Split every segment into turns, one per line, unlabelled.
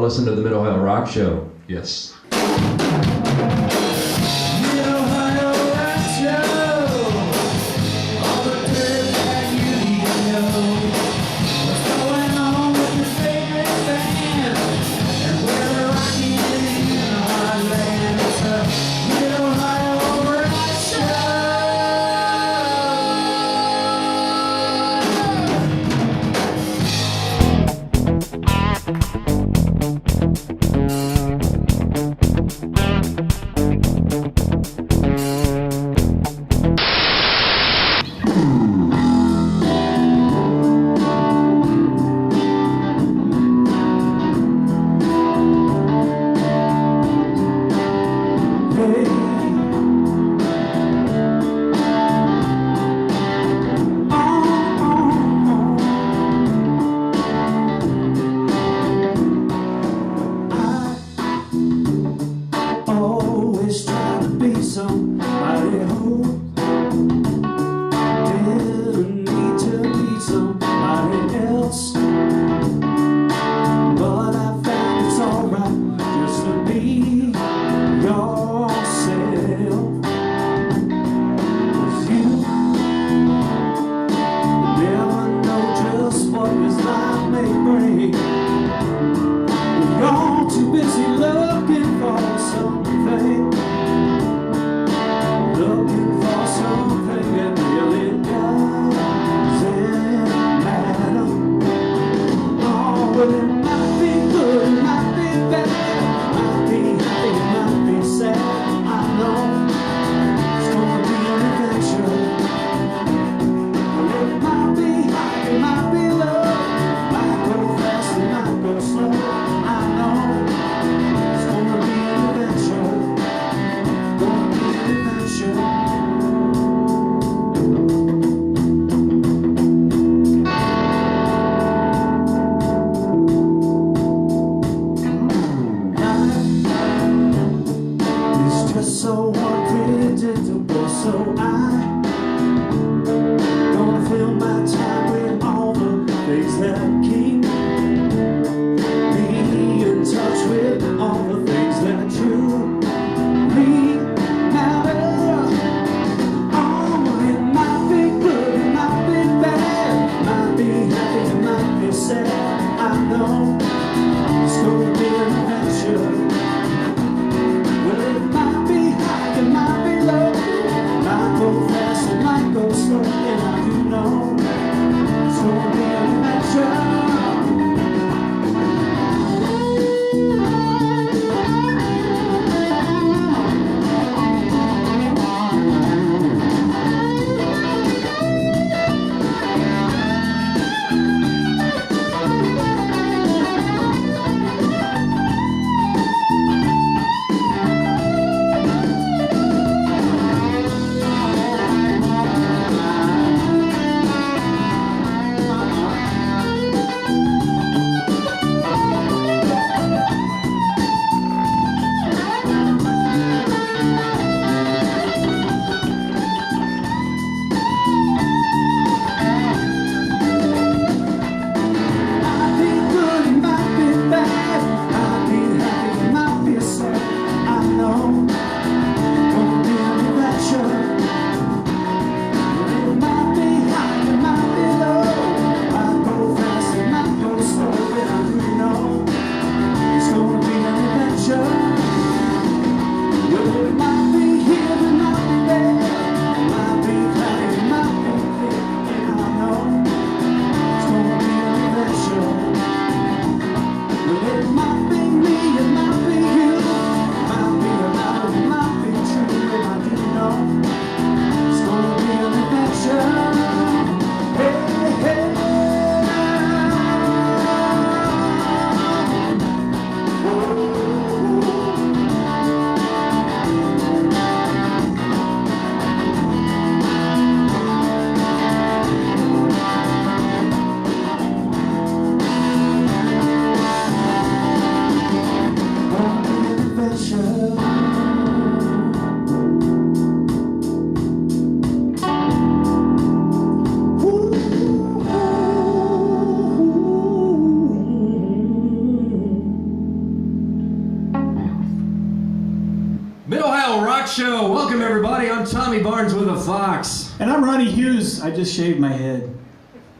listen to the Mid-Ohio Rock Show.
Yes.
Well, it might be high, it might be low, might go fast.
Mid-Ohio Rock Show. Welcome, everybody. I'm Tommy Barnes with a Fox.
And I'm Ronnie Hughes. I just shaved my head.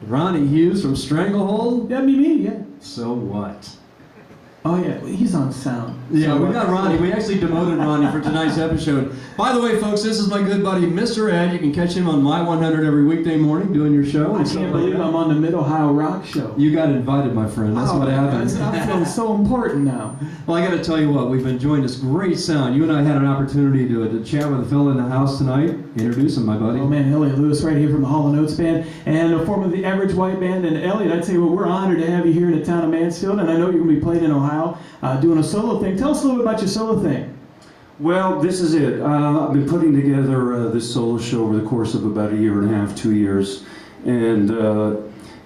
Ronnie Hughes from Stranglehold?
That'd be me, yeah.
So what?
Oh, yeah. He's on sound.
Yeah,
so
we got Ronnie. We actually demoted Ronnie for tonight's episode. By the way, folks, this is my good buddy, Mr. Ed. You can catch him on My 100 every weekday morning doing your show.
I can't believe I'm on the Mid-Ohio Rock Show.
You got invited, my friend. That's what happens.
I'm feeling so important now.
Well, I got to tell you what, we've been enjoying this great sound. You and I had an opportunity to chat with a fellow in the house tonight. Introduce him, my buddy.
Oh man, Eliot Lewis right here from the Hall and Oates band and a form of the Average White Band. And Elliot, I'd say, well, we're honored to have you here in the town of Mansfield, and I know you're going to be playing in Ohio, doing a solo thing. Tell us a little bit about your solo thing.
Well, this is it. I've been putting together this solo show over the course of about a year and a half, 2 years, and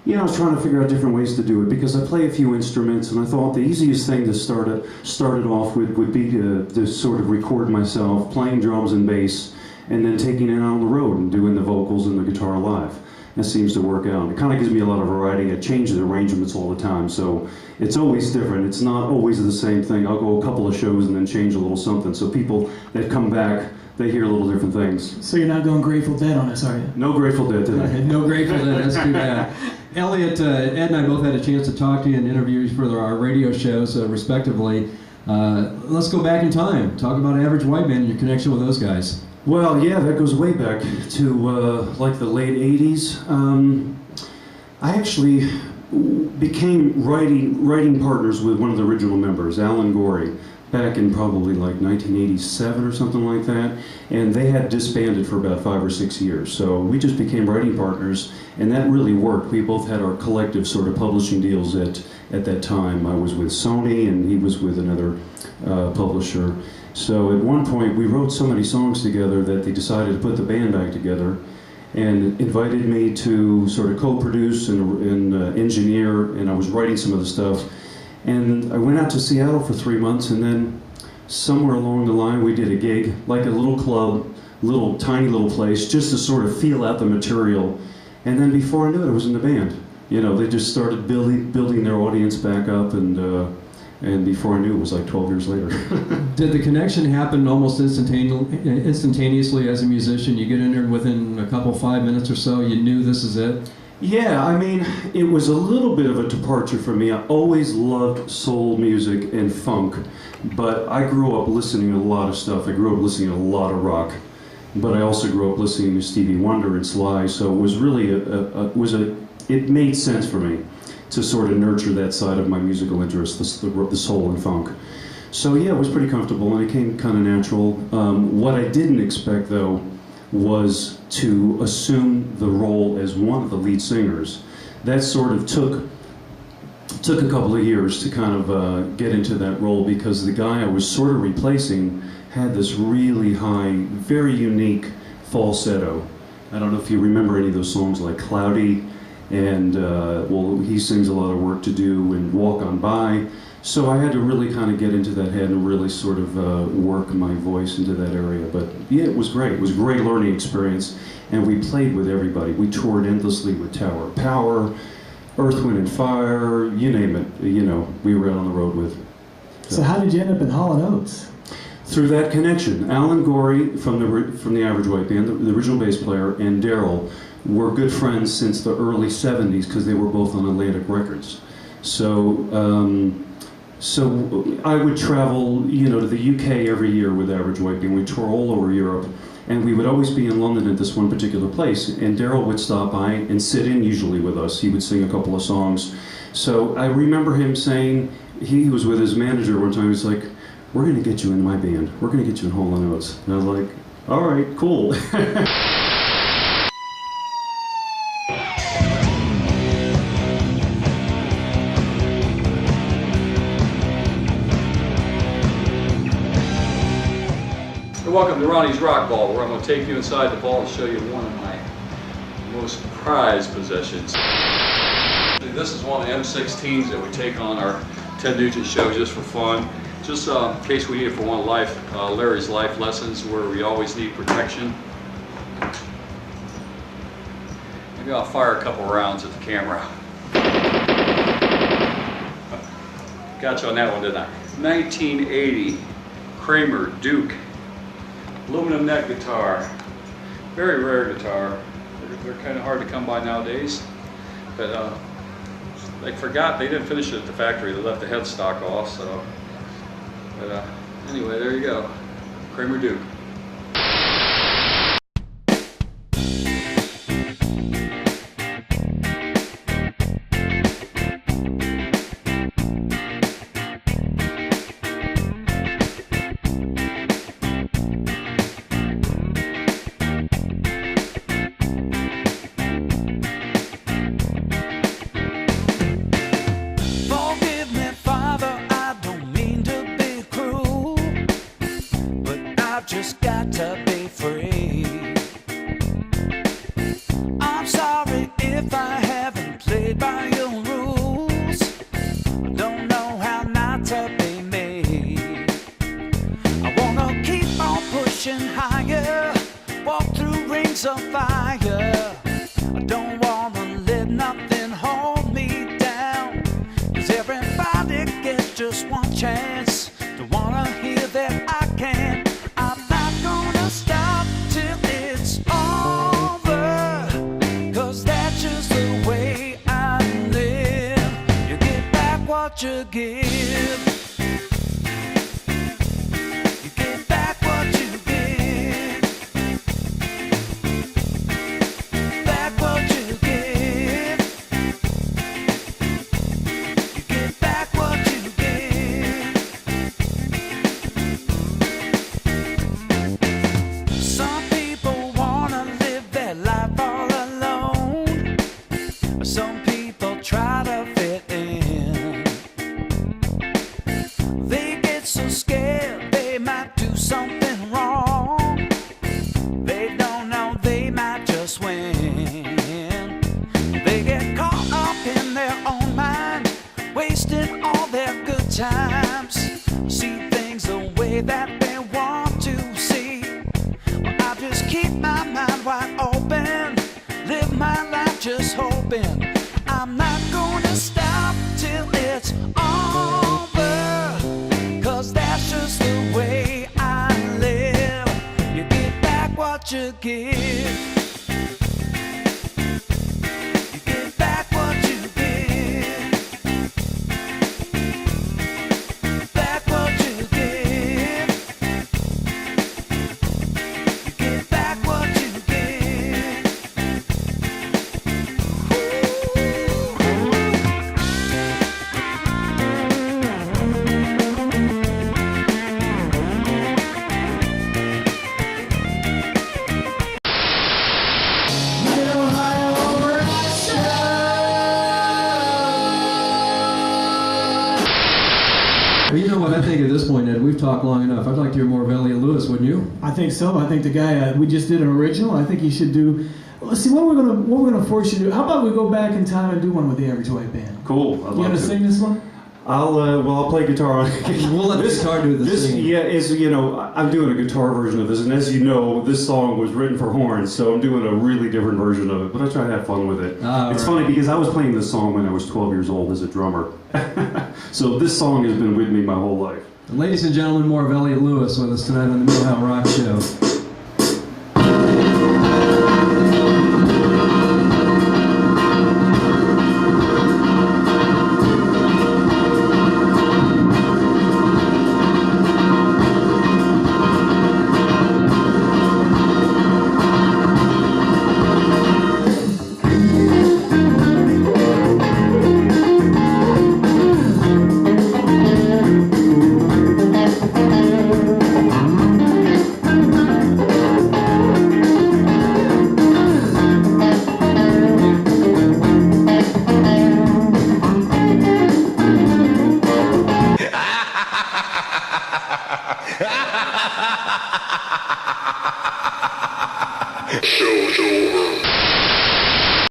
you know, I was trying to figure out different ways to do it because I play a few instruments, and I thought the easiest thing to start it off with would be to sort of record myself playing drums and bass, and then taking it out on the road and doing the vocals and the guitar live. It seems to work out. It kind of gives me a lot of variety. I change the arrangements all the time, so it's always different. It's not always the same thing. I'll go a couple of shows and then change a little something, so people that come back, they hear little different things.
So you're not going Grateful Dead on us, are you?
No Grateful Dead today.
No Grateful Dead, that's too bad. Elliot, Ed and I both had a chance to talk to you and interview you for our radio shows, respectively. Let's go back in time. Talk about Average White Band and your connection with those guys.
Well, yeah, that goes way back to like the late 80s. I actually became writing partners with one of the original members, Alan Gorey, back in probably like 1987 or something like that, and they had disbanded for about 5 or 6 years. So we just became writing partners, and that really worked. We both had our collective sort of publishing deals at that time. I was with Sony, and he was with another publisher. So at one point, we wrote so many songs together that they decided to put the band back together and invited me to sort of co-produce and engineer, and I was writing some of the stuff. And I went out to Seattle for 3 months, and then somewhere along the line, we did a gig, like a little club, tiny little place, just to sort of feel out the material. And then before I knew it, I was in the band. You know, they just started building their audience back up, and before I knew it was like 12 years later.
Did the connection happen almost instantaneously as a musician? You get in there within a couple, 5 minutes or so, you knew this is it?
Yeah, I mean, it was a little bit of a departure for me. I always loved soul music and funk, but I grew up listening to a lot of stuff. I grew up listening to a lot of rock, but I also grew up listening to Stevie Wonder and Sly, so it was really it made sense for me to sort of nurture that side of my musical interest, the soul and funk. So yeah, it was pretty comfortable, and it came kind of natural. What I didn't expect, though, was to assume the role as one of the lead singers. That sort of took a couple of years to kind of get into that role, because the guy I was sort of replacing had this really high, very unique falsetto. I don't know if you remember any of those songs like Cloudy, and well, he sings a lot of Work to Do and Walk On By. So I had to really kind of get into that head and really sort of work my voice into that area. But yeah, it was great. It was a great learning experience, and we played with everybody. We toured endlessly with Tower of Power, Earth, Wind and Fire, you name it. You know, we were out on the road with.
So how did you end up in Hall and Oates?
Through that connection. Alan Gorey from the Average White Band, the original bass player, and Daryl were good friends since the early 70s because they were both on Atlantic Records. So I would travel, you know, to the UK every year with Average White Band. We tour all over Europe, and we would always be in London at this one particular place. And Daryl would stop by and sit in usually with us. He would sing a couple of songs. So I remember him saying, he was with his manager one time. He's like, "We're going to get you in my band. We're going to get you in Hall and Oates." And I was like, "All right, cool."
Welcome to Ronnie's Rock Ball, where I'm going to take you inside the ball and show you one of my most prized possessions. This is one of the M16s that we take on our Ted Nugent show just for fun. Just in case we need it for one of Larry's life lessons where we always need protection. Maybe I'll fire a couple rounds at the camera. Got you on that one, didn't I? 1980 Kramer Duke aluminum neck guitar. Very rare guitar. They're kind of hard to come by nowadays. But they forgot, they didn't finish it at the factory. They left the headstock off, so. But anyway, there you go. Kramer Duke.
Just got to be free. I'm sorry if I haven't played by your rules. I don't know how not to be me. I wanna keep on pushing higher, walk through rings of fire. I don't wanna let nothing hold me down, 'cause everybody gets just one chance to wanna hear that I can. I'm not gonna stop till it's over, 'cause that's just the way I live. You get back what you give. You get back what you give. Back what you give. You get back what you give. Some people wanna live their life all alone. Some people try to fit in. They get so scared they might do something wrong. They don't know they might just win. They get caught up in their own mind, wasting all their good times. See things the way that they want to see. I just keep my mind wide open, live my life just hoping. I'm not gonna stop till it's over, 'cause that's just the way I live. You get back what you give. You get back what you give. Back what you give. You get back what you give.
Well, you know what I think at this point, Ed, we've talked long enough. I'd like to hear more of Eliot Lewis, wouldn't you?
I think so. I think the guy we just did an original. I think he should do. Let's see what we're gonna force you to do. How about we go back in time and do one with the Average White Band?
Cool. I'd
You
love
gonna
to.
sing this one?
I'll play guitar on
We'll let the guitar do the
this.
singing.
Yeah, I'm doing a guitar version of this, and as you know, this song was written for horns, so I'm doing a really different version of it. But I try to have fun with it. It's funny because I was playing this song when I was 12 years old as a drummer, so this song has been with me my whole life.
Ladies and gentlemen, more of Eliot Lewis with us tonight on the Millhouse Rock Show.